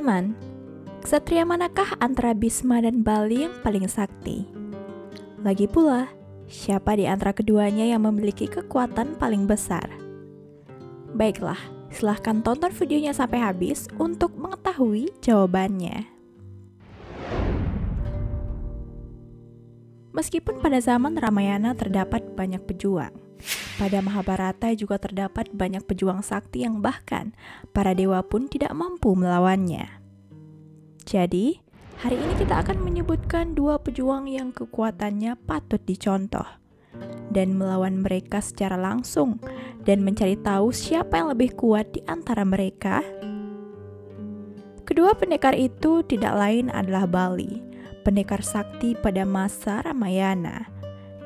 Teman-teman, ksatria manakah antara Bisma dan Bali yang paling sakti? Lagi pula, siapa di antara keduanya yang memiliki kekuatan paling besar? Baiklah, silahkan tonton videonya sampai habis untuk mengetahui jawabannya. Meskipun pada zaman Ramayana terdapat banyak pejuang, pada Mahabharata juga terdapat banyak pejuang sakti yang bahkan para dewa pun tidak mampu melawannya. Jadi, hari ini kita akan menyebutkan dua pejuang yang kekuatannya patut dicontoh dan melawan mereka secara langsung dan mencari tahu siapa yang lebih kuat di antara mereka. Kedua pendekar itu tidak lain adalah Bali, pendekar sakti pada masa Ramayana,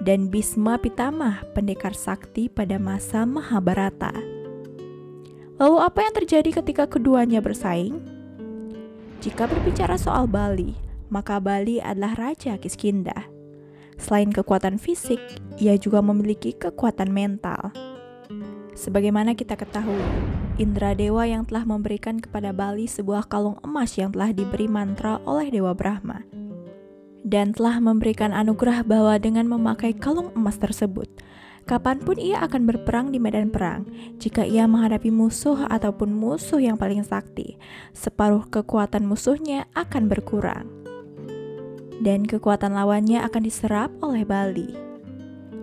dan Bisma Pitamah, pendekar sakti pada masa Mahabharata. Lalu apa yang terjadi ketika keduanya bersaing? Jika berbicara soal Bali, maka Bali adalah Raja Kiskindha. Selain kekuatan fisik, ia juga memiliki kekuatan mental. Sebagaimana kita ketahui, Indra Dewa yang telah memberikan kepada Bali sebuah kalung emas yang telah diberi mantra oleh Dewa Brahma, dan telah memberikan anugerah bahwa dengan memakai kalung emas tersebut, kapanpun ia akan berperang di medan perang, jika ia menghadapi musuh ataupun musuh yang paling sakti, separuh kekuatan musuhnya akan berkurang, dan kekuatan lawannya akan diserap oleh Bali.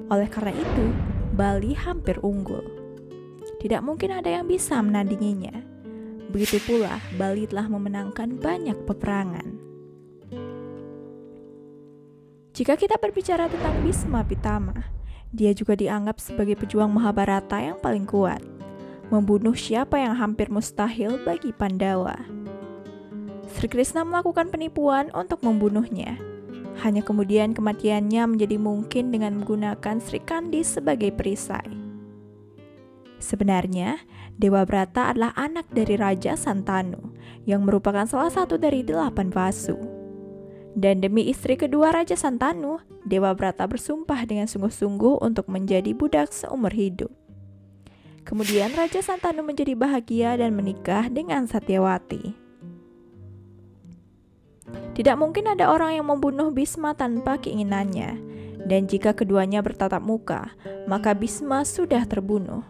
Oleh karena itu, Bali hampir unggul. Tidak mungkin ada yang bisa menandinginya. Begitu pula, Bali telah memenangkan banyak peperangan. Jika kita berbicara tentang Bisma Pitamah, dia juga dianggap sebagai pejuang Mahabharata yang paling kuat, membunuh siapa yang hampir mustahil bagi Pandawa. Sri Krishna melakukan penipuan untuk membunuhnya. Hanya kemudian kematiannya menjadi mungkin dengan menggunakan Sri Kandi sebagai perisai. Sebenarnya, Dewa Brata adalah anak dari Raja Santanu, yang merupakan salah satu dari 8 Vasu. Dan demi istri kedua Raja Santanu, Dewa Brata bersumpah dengan sungguh-sungguh untuk menjadi budak seumur hidup. Kemudian Raja Santanu menjadi bahagia dan menikah dengan Satyawati. Tidak mungkin ada orang yang membunuh Bisma tanpa keinginannya, dan jika keduanya bertatap muka, maka Bisma sudah terbunuh.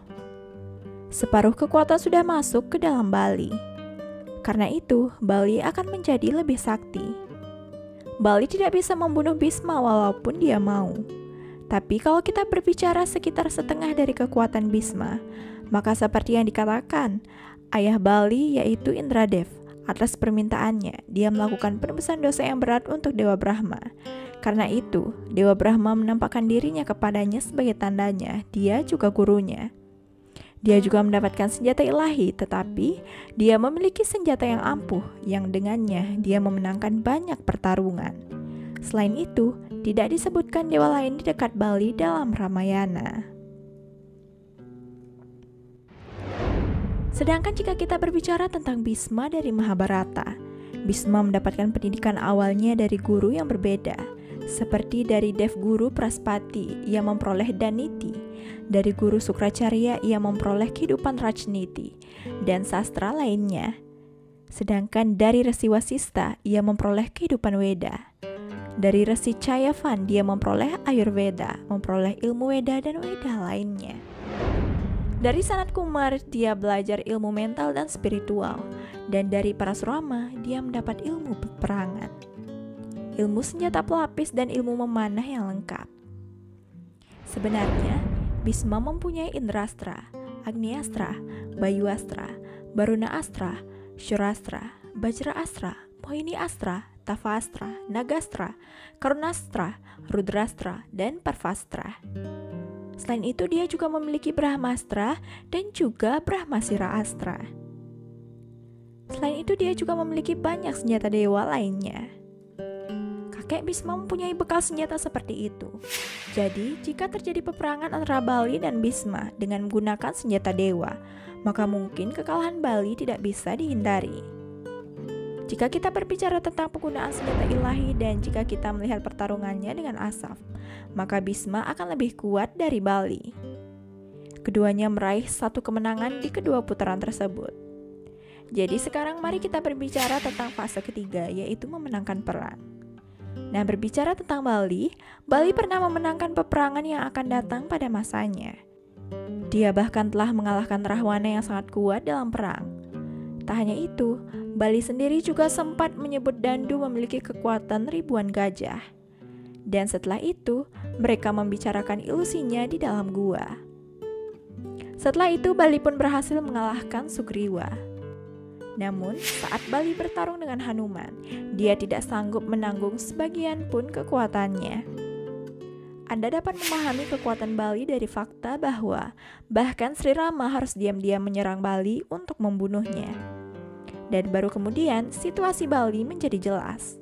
Separuh kekuatan sudah masuk ke dalam Bali. Karena itu, Bali akan menjadi lebih sakti. Bali tidak bisa membunuh Bisma walaupun dia mau. Tapi kalau kita berbicara sekitar setengah dari kekuatan Bisma, maka seperti yang dikatakan, ayah Bali yaitu Indradev, atas permintaannya, dia melakukan penebusan dosa yang berat untuk Dewa Brahma. Karena itu, Dewa Brahma menampakkan dirinya kepadanya sebagai tandanya, dia juga gurunya. Dia juga mendapatkan senjata ilahi, tetapi dia memiliki senjata yang ampuh, yang dengannya dia memenangkan banyak pertarungan. Selain itu, tidak disebutkan dewa lain di dekat Bali dalam Ramayana. Sedangkan jika kita berbicara tentang Bisma dari Mahabharata, Bisma mendapatkan pendidikan awalnya dari guru yang berbeda, seperti dari Dev Guru Praspati ia memperoleh Daniti, dari Guru Sukracarya ia memperoleh kehidupan Rajniti dan sastra lainnya. Sedangkan dari Resi Wasista ia memperoleh kehidupan Weda. Dari Resi Cayavan dia memperoleh Ayurveda, memperoleh ilmu Weda dan Weda lainnya. Dari Sanat Kumar dia belajar ilmu mental dan spiritual, dan dari Parasurama dia mendapat ilmu peperangan, ilmu senjata pelapis dan ilmu memanah yang lengkap. Sebenarnya, Bisma mempunyai Indrastra, Agniastra, Bayuastra, Baruna Astra, Syurastra, Bajra Astra, Mohini Astra, Tafastra, Nagastra, Karunastra, Rudrastra, dan Parvastra. Selain itu, dia juga memiliki Brahmastra dan juga Brahmasira Astra. Selain itu, dia juga memiliki banyak senjata dewa lainnya. Kakek Bisma mempunyai bekal senjata seperti itu. Jadi, jika terjadi peperangan antara Bali dan Bisma dengan menggunakan senjata dewa, maka mungkin kekalahan Bali tidak bisa dihindari. Jika kita berbicara tentang penggunaan senjata ilahi dan jika kita melihat pertarungannya dengan Asaf, maka Bisma akan lebih kuat dari Bali. Keduanya meraih satu kemenangan di kedua putaran tersebut. Jadi sekarang mari kita berbicara tentang fase ketiga, yaitu memenangkan perang. Nah, berbicara tentang Bali, Bali pernah memenangkan peperangan yang akan datang pada masanya. Dia bahkan telah mengalahkan Rahwana yang sangat kuat dalam perang. Tak hanya itu, Bali sendiri juga sempat menyebut Dandu memiliki kekuatan ribuan gajah. Dan setelah itu, mereka membicarakan ilusinya di dalam gua. Setelah itu, Bali pun berhasil mengalahkan Sugriwa. Namun, saat Bali bertarung dengan Hanuman, dia tidak sanggup menanggung sebagian pun kekuatannya. Anda dapat memahami kekuatan Bali dari fakta bahwa bahkan Sri Rama harus diam-diam menyerang Bali untuk membunuhnya. Dan baru kemudian situasi Bali menjadi jelas.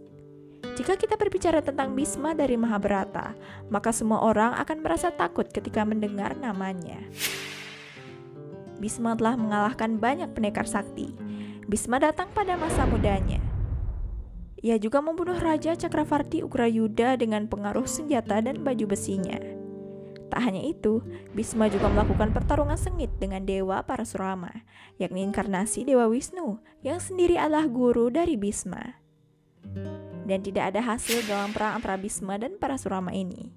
Jika kita berbicara tentang Bhisma dari Mahabharata, maka semua orang akan merasa takut ketika mendengar namanya. Bhisma telah mengalahkan banyak pendekar sakti. Bhisma datang pada masa mudanya. Ia juga membunuh Raja Cakravarti Ugrayuda dengan pengaruh senjata dan baju besinya. Tak hanya itu, Bhisma juga melakukan pertarungan sengit dengan Dewa Parasurama, yakni inkarnasi Dewa Wisnu, yang sendiri adalah guru dari Bhisma. Dan tidak ada hasil dalam perang antara Bhisma dan Parasurama ini.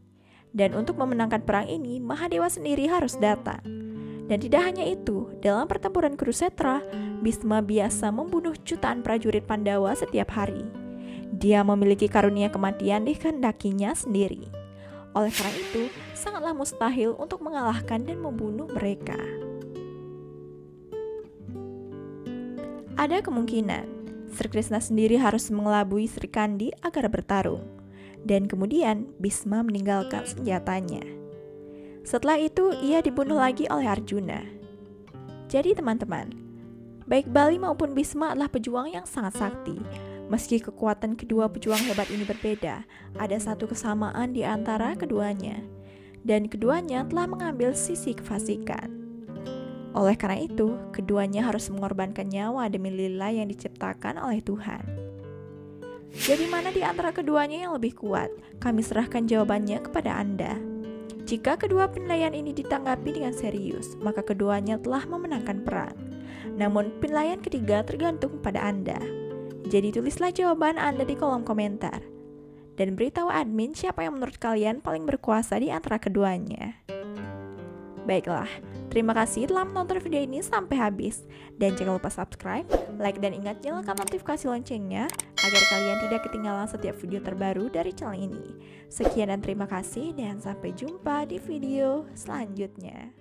Dan untuk memenangkan perang ini, Mahadewa sendiri harus datang. Dan tidak hanya itu, dalam pertempuran Kurukshetra, Bhisma biasa membunuh jutaan prajurit Pandawa setiap hari. Dia memiliki karunia kematian dikehendakinya sendiri. Oleh karena itu, sangatlah mustahil untuk mengalahkan dan membunuh mereka. Ada kemungkinan Sri Krishna sendiri harus mengelabui Sri Kandi agar bertarung. Dan kemudian Bhisma meninggalkan senjatanya. Setelah itu, ia dibunuh lagi oleh Arjuna. Jadi teman-teman, baik Bali maupun Bhisma adalah pejuang yang sangat sakti. Meski kekuatan kedua pejuang hebat ini berbeda, ada satu kesamaan di antara keduanya. Dan keduanya telah mengambil sisi kefasikan. Oleh karena itu, keduanya harus mengorbankan nyawa demi lila yang diciptakan oleh Tuhan. Jadi mana di antara keduanya yang lebih kuat? Kami serahkan jawabannya kepada Anda. Jika kedua penilaian ini ditanggapi dengan serius, maka keduanya telah memenangkan perang. Namun penilaian ketiga tergantung pada Anda. Jadi tulislah jawaban Anda di kolom komentar. Dan beritahu admin siapa yang menurut kalian paling berkuasa di antara keduanya. Baiklah, terima kasih telah menonton video ini sampai habis. Dan jangan lupa subscribe, like, dan ingat nyalakan notifikasi loncengnya agar kalian tidak ketinggalan setiap video terbaru dari channel ini. Sekian dan terima kasih, dan sampai jumpa di video selanjutnya.